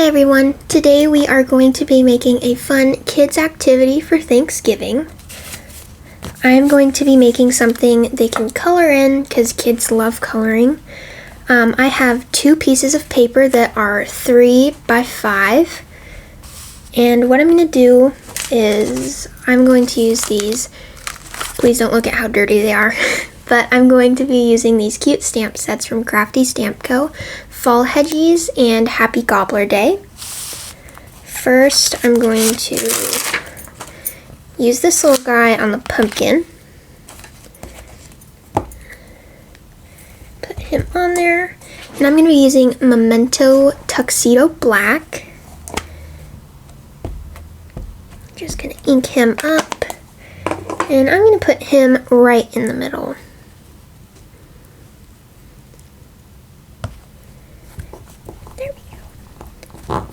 Hi everyone! Today we are going to be making a fun kids activity for Thanksgiving. I'm going to be making something they can color in because kids love coloring. I have two pieces of paper that are 3 by 5. And what I'm going to do is I'm going to use these. Please don't look at how dirty they are. But I'm going to be using these cute stamp sets from Crafty Stamp Co. Fall Hedgies and Happy Gobbler Day. First, I'm going to use this little guy on the pumpkin. Put him on there. And I'm going to be using Memento Tuxedo Black. Just going to ink him up. And I'm going to put him right in the middle. There we go.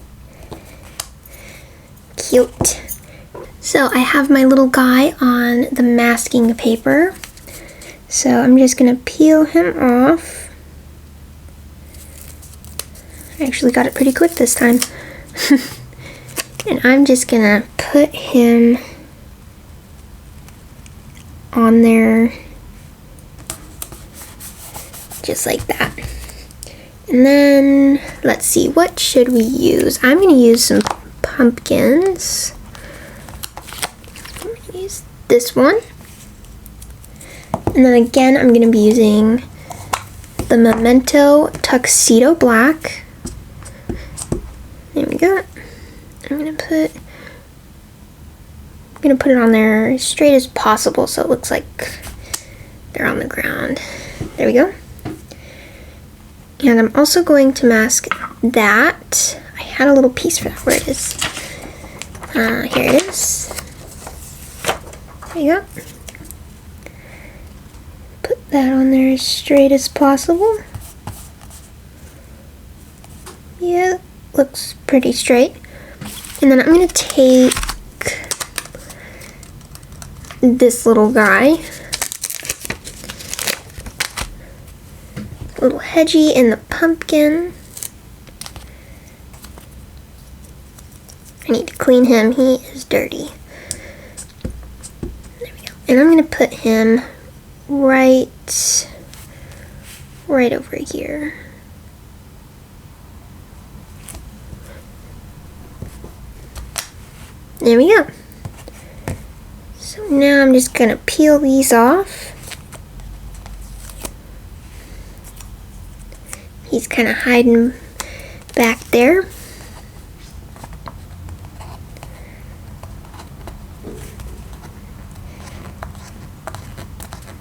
Cute. So I have my little guy on the masking paper. So I'm just going to peel him off. I actually got it pretty quick this time. And I'm just going to put him on there just like that. And then let's see, what should we use? I'm going to use some pumpkins. I'm going to use this one. And then again, I'm going to be using the Memento Tuxedo Black. There we go. I'm going to put it on there as straight as possible so it looks like they're on the ground. There we go. And I'm also going to mask that. I had a little piece for that. Where it is. Here it is. There you go. Put that on there as straight as possible. Yeah, looks pretty straight. And then I'm going to take this little guy, little hedgie in the pumpkin. I need to clean him, he is dirty. There we go. And I'm going to put him right over here. There we go. So now I'm just going to peel these off. He's kind of hiding back there.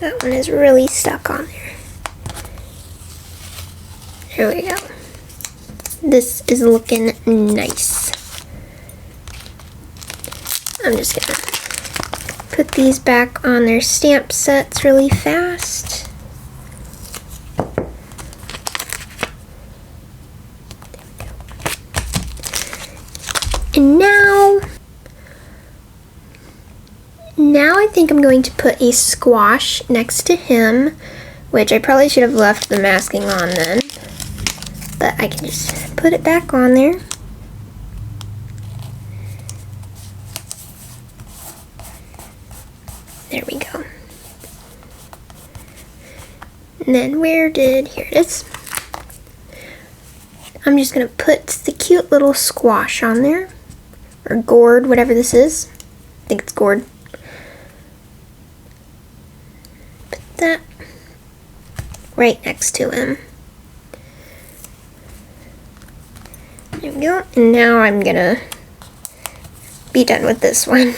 That one is really stuck on there. There we go. This is looking nice. I'm just going to put these back on their stamp sets really fast. And now I think I'm going to put a squash next to him, which I probably should have left the masking on then, but I can just put it back on there. There we go. And then here it is. I'm just going to put the cute little squash on there. Or gourd, whatever this is. I think it's gourd. Put that right next to him. There we go. And now I'm going to be done with this one.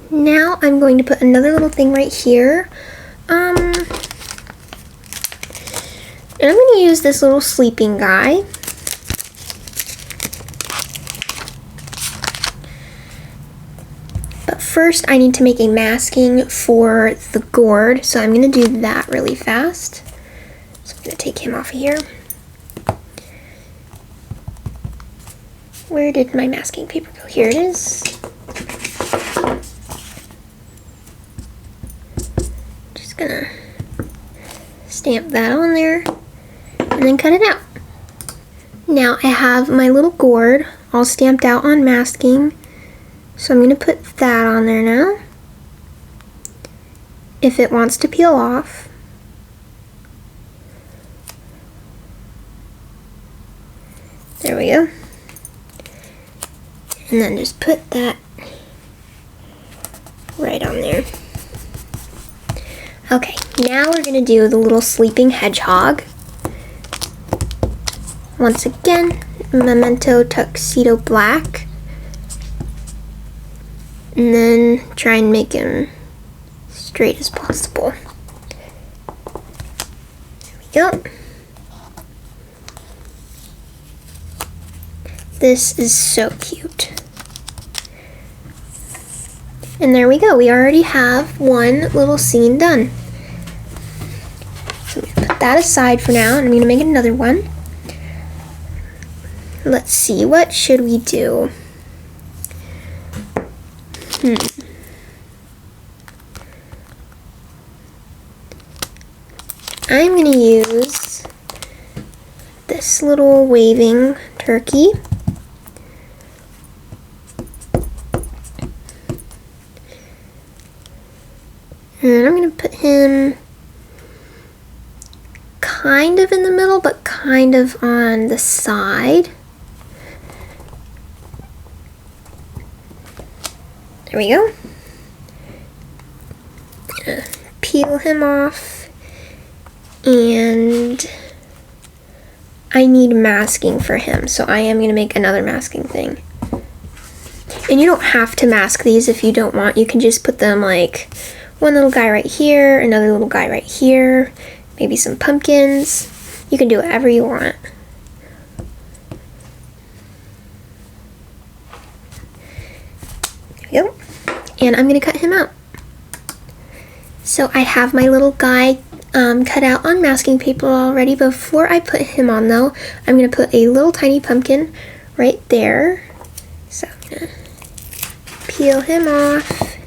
Now I'm going to put another little thing right here. And I'm going to use this little sleeping guy. But first I need to make a masking for the gourd, so I'm going to do that really fast. So I'm going to take him off of here. Where did my masking paper go? Here it is. Stamp that on there and then cut it out. Now I have my little gourd all stamped out on masking, so I'm going to put that on there now. If it wants to peel off. There we go. And then just put that right on there. Okay, now we're going to do the little sleeping hedgehog. Once again, Memento Tuxedo Black. And then try and make him straight as possible. There we go. This is so cute. And there we go. We already have one little scene done. So I'm going to put that aside for now, and I'm going to make another one. Let's see, what should we do? I'm going to use this little waving turkey. And I'm going to put him kind of in the middle, but kind of on the side. There we go. Peel him off. And I need masking for him, so I am going to make another masking thing. And you don't have to mask these if you don't want. You can just put them like one little guy right here, another little guy right here, maybe some pumpkins. You can do whatever you want. There we go. And I'm going to cut him out. So I have my little guy cut out on masking paper already. Before I put him on though, I'm going to put a little tiny pumpkin right there. So I'm going to peel him off.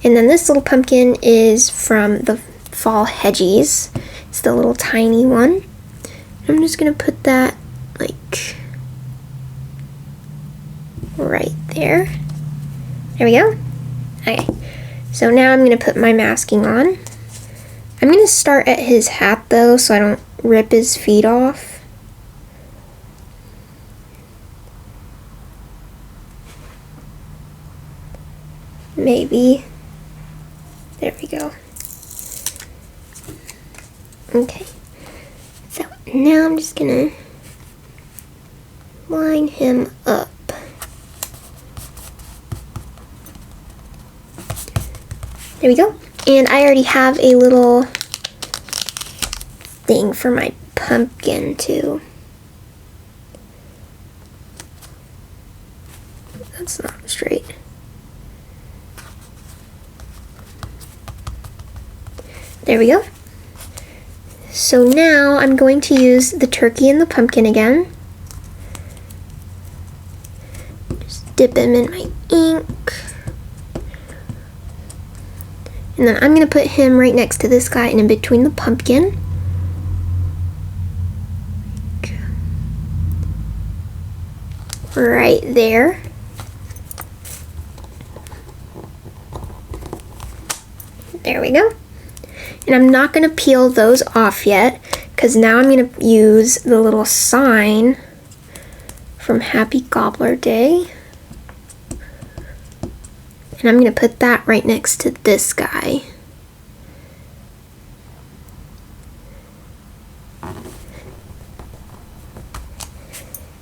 And then this little pumpkin is from the Fall Hedgies. It's the little tiny one. I'm just going to put that like right there. There we go. Okay. So now I'm going to put my masking on. I'm going to start at his hat though, so I don't rip his feet off. Maybe. There we go. Okay. So now I'm just going to line him up. There we go. And I already have a little thing for my pumpkin too. That's not straight. There we go. So now I'm going to use the turkey and the pumpkin again. Just dip him in my ink. And then I'm going to put him right next to this guy and in between the pumpkin. Right there. There we go. And I'm not going to peel those off yet, because now I'm going to use the little sign from Happy Gobbler Day. And I'm going to put that right next to this guy.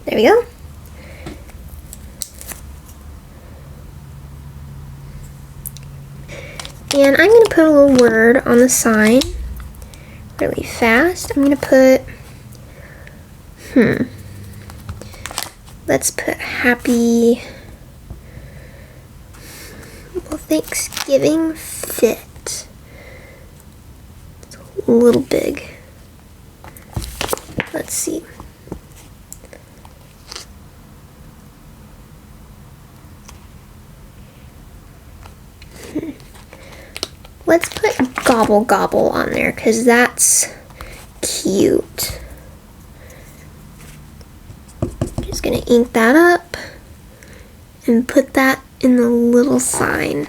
There we go. And I'm going to put a little word on the sign really fast. I'm going to put, let's put happy Thanksgiving fit. It's a little big. Let's see. Let's put gobble gobble on there, because that's cute. Just gonna ink that up and put that in the little sign.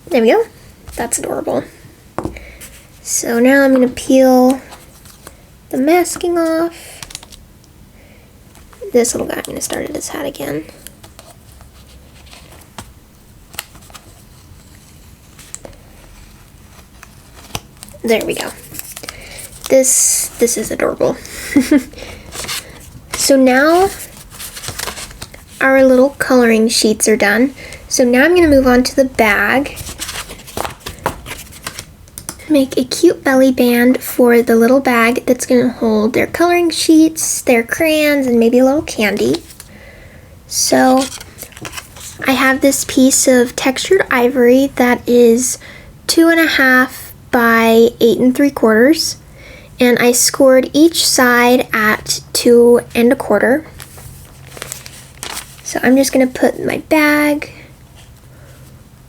There we go. That's adorable. So now I'm going to peel the masking off. This little guy, I'm going to start at his hat again. There we go. This is adorable. So now our little coloring sheets are done. So now I'm going to move on to the bag. Make a cute belly band for the little bag that's going to hold their coloring sheets, their crayons, and maybe a little candy. So I have this piece of textured ivory that is 2.5 by 8 3/4, and I scored each side at 2 1/4. So I'm just going to put my bag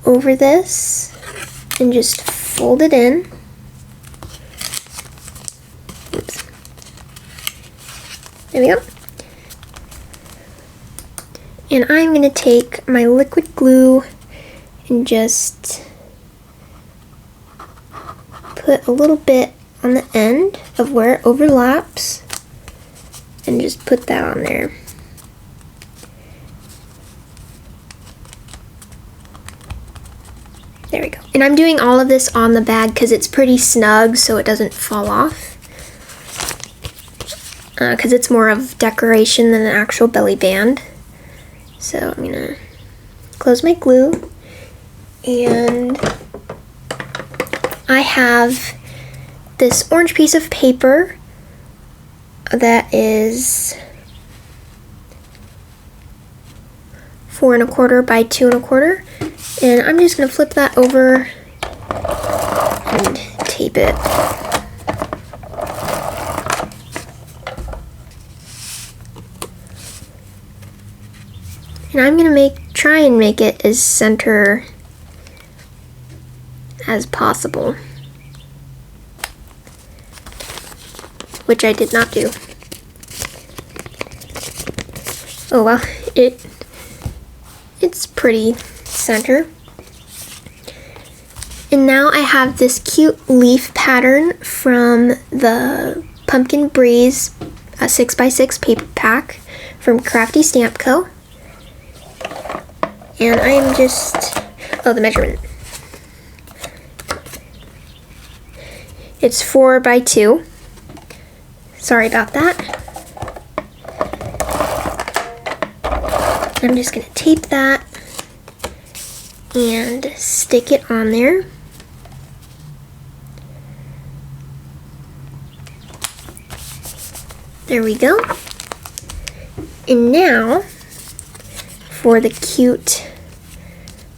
over this and just fold it in. Oops. There we go. And I'm going to take my liquid glue and just put a little bit on the end of where it overlaps and just put that on there. There we go. And I'm doing all of this on the bag because it's pretty snug so it doesn't fall off. Because it's more of decoration than an actual belly band. So I'm gonna close my glue, and I have this orange piece of paper that is 4 1/4 by 2 1/4, and I'm just gonna flip that over and tape it. And I'm gonna try and make it as center as possible, which I did not do. Oh well, it's pretty center. And now I have this cute leaf pattern from the Pumpkin Breeze 6x6 paper pack from Crafty Stamp Co. And I'm just, the measurement. It's 4 by 2. Sorry about that. I'm just gonna tape that and stick it on there. There we go. And now, for the cute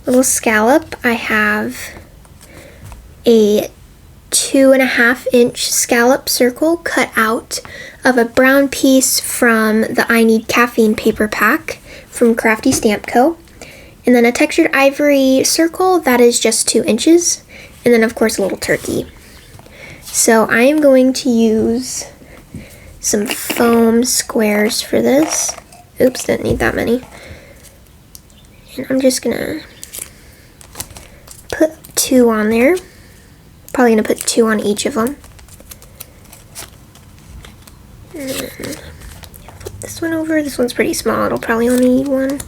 little scallop, I have a 2.5 inch scallop circle cut out of a brown piece from the I Need Caffeine paper pack from Crafty Stamp Co. And then a textured ivory circle that is just 2 inches. And then of course a little turkey. So I am going to use some foam squares for this. Oops, didn't need that many. And I'm just gonna put 2 on there. Probably gonna put 2 on each of them. And then flip this one over. This one's pretty small. It'll probably only need 1.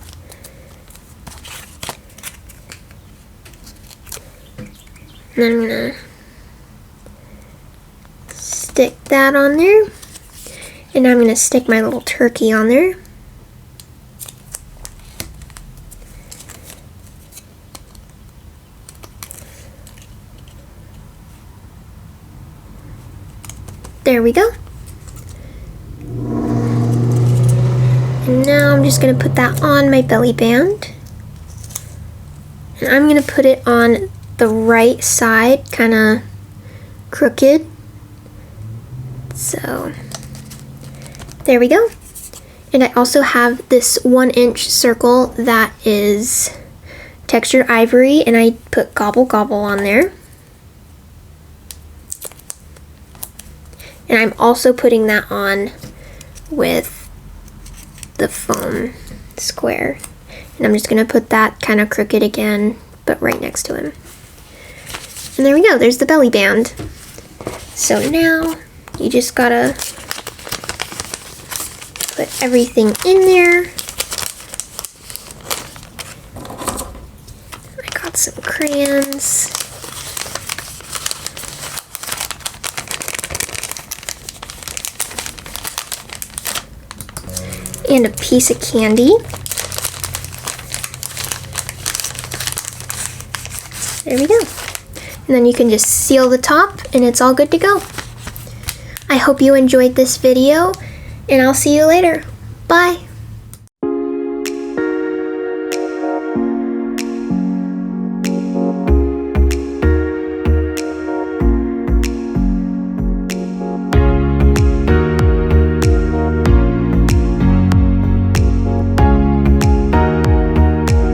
And then I'm gonna stick that on there. And I'm gonna stick my little turkey on there. There we go. And now I'm just going to put that on my belly band. And I'm going to put it on the right side, kind of crooked. So, there we go. And I also have this 1-inch circle that is textured ivory, and I put Gobble Gobble on there. And I'm also putting that on with the foam square. And I'm just going to put that kind of crooked again, but right next to him. And there we go, there's the belly band. So now you just gotta put everything in there. I got some crayons. And a piece of candy. There we go. And then you can just seal the top and it's all good to go. I hope you enjoyed this video and I'll see you later. Bye.